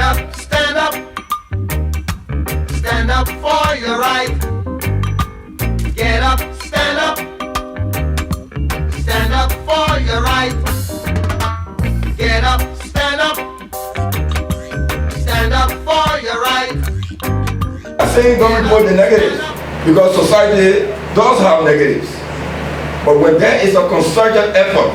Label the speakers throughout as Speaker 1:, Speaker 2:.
Speaker 1: up, stand up. Stand up for your right. Get up, stand up. Stand up for your right. Get up, stand up. Stand up for your right.
Speaker 2: I'm saying don't report the negatives, because society does have negatives. But when there is a concerted effort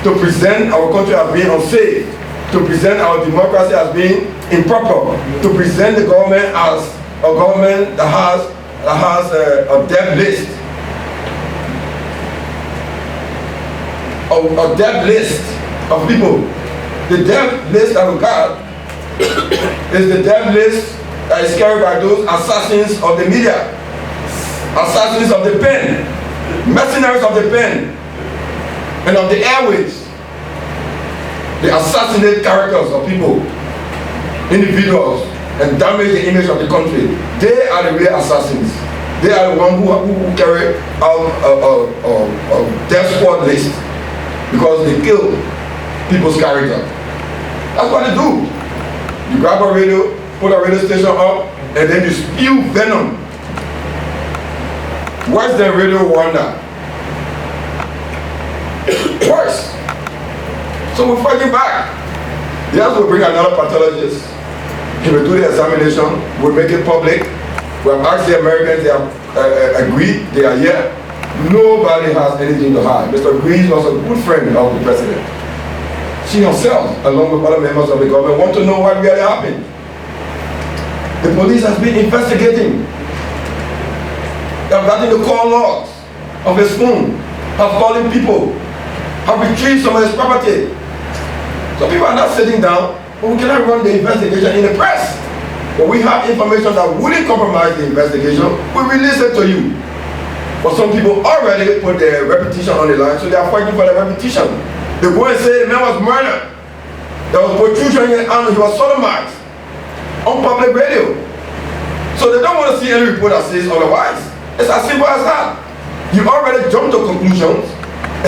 Speaker 2: to present our country as being unsafe, to present our democracy as being improper, to present the government as a government that has a debt list, a debt list of people. The debt list that we got is the debt list that is carried by those assassins of the media, assassins of the pen, mercenaries of the pen and of the airwaves. They assassinate characters of people, individuals, and damage the image of the country. They are the real assassins. They are the ones who carry out a death squad list because they kill people's character. That's what they do. You grab a radio, put a radio station up, and then you spew venom. Worse than Radio Rwanda. Worse. So we're fighting back. Yes, we'll bring another pathologist. He will do the examination. We'll make it public. We have asked the Americans, they have agreed, they are here. Nobody has anything to hide. Mr. Greaves was a good friend of the president. She herself, along with other members of the government, want to know what really happened. The police has been investigating. They have gotten the call logs of his phone, have calling people, have retrieved some of his property. So people are not sitting down, but we cannot run the investigation in the press. But we have information that wouldn't compromise the investigation, we release it to you. But some people already put their reputation on the line, so they are fighting for their reputation. They go and say the man was murdered. There was protrusion in his arm, he was sodomized on public radio. So they don't want to see any report that says otherwise. It's as simple as that. You already jumped to conclusions,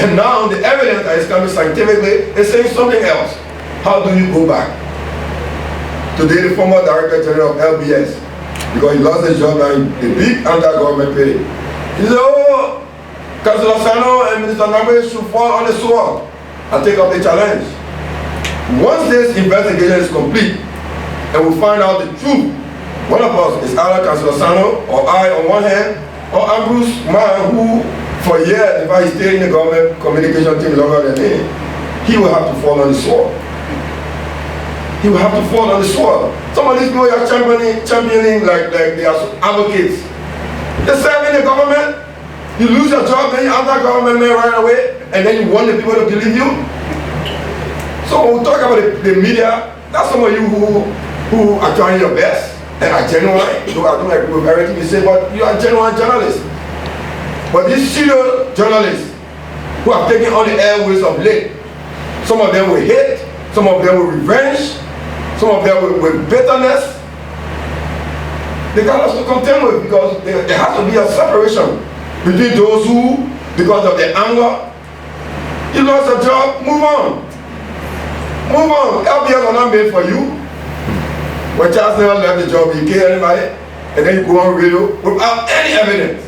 Speaker 2: and now the evidence that is coming scientifically is saying something else. How do you go back? Today, the former Director General of LBS, because he lost his job and the big anti-government paid him. He said, oh, Councillor Sano and Minister Nagbe should fall on the sword and take up the challenge. Once this investigation is complete and we find out the truth, one of us is either Councillor Sano or I on one hand, or Ambrose man who for years, if I stayed in the government communication team longer than me, he will have to fall on the sword. He will have to fall on the sword. Some of these people are championing like they are advocates. They serve in the government, you lose your job, then you enter government man right away, and then you want the people to believe you. So when we talk about the media, that's some of you who are trying your best and are genuine. Though I don't agree with everything you say, but you are genuine journalists. But these pseudo journalists who have taken on the airwaves of late, some of them with hate, some of them with revenge, some of them with bitterness, they got us to contend with, because there has to be a separation between those who, because of their anger, you lost a job, move on. Move on. LPRs are not made for you. When Charles Neal left the job, you kill anybody, and then you go on radio without any evidence.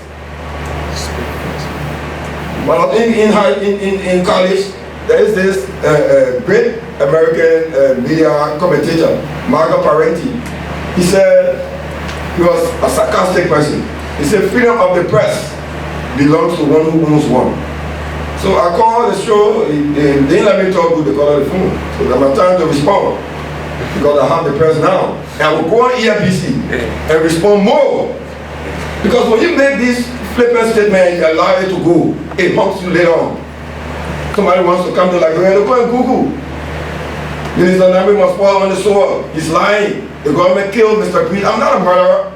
Speaker 2: But in college, there is this great American media commentator, Marco Parenti. He said, he was a sarcastic person. He said, freedom of the press belongs to one who owns one. So I called the show, they didn't let me talk good, they called on the phone. So I have time to respond, because I have the press now. And I will go on ERPC and respond more. Because when you make this flippant statement, you allow it to go, it haunts you later on. Somebody wants to come to like, go and Google. Minister Nagbe must fall on the sword. He's lying. The government killed Mr. Greaves. I'm not a murderer.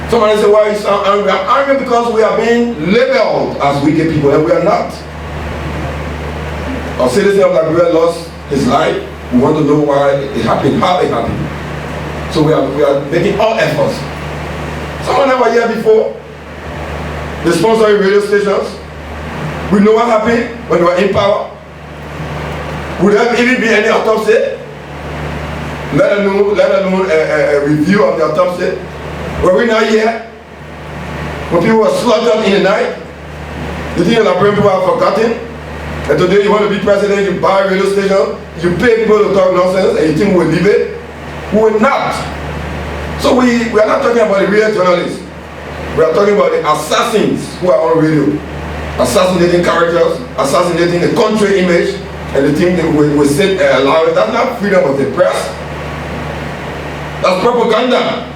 Speaker 2: Somebody say, why you sound angry? I'm angry because we are being labeled as wicked people, and we are not. A citizen of Liberia lost his life. We want to know why it happened, how it happened. So we are making all efforts. Someone never here before. The sponsoring radio stations. We know what happened when we were in power. Would there even be any autopsy? let alone a review of the autopsy. Were we not here? When people were slaughtered in the night? You think the Liberian people have forgotten? And today you want to be president, you buy a radio station, you pay people to talk nonsense, and you think we'll leave it? We will not. So we are not talking about the real journalists. We are talking about the assassins who are on radio. Assassinating characters, assassinating the country image, and the thing that we sit allowed. That's not freedom of the press. That's propaganda.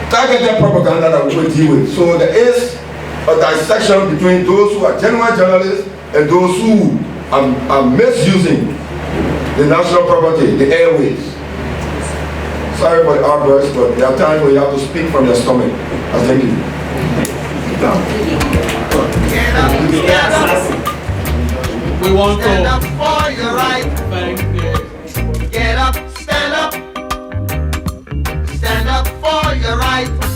Speaker 2: Targeted propaganda that we will deal with. So there is a dissection between those who are genuine journalists and those who are misusing the national property, the airwaves. Sorry for the outburst, but there are times when you have to speak from your stomach. I thank you.
Speaker 3: We want
Speaker 1: Stand up
Speaker 3: to
Speaker 1: for your right.
Speaker 3: thank the
Speaker 1: Get up, stand up. Stand up for your right.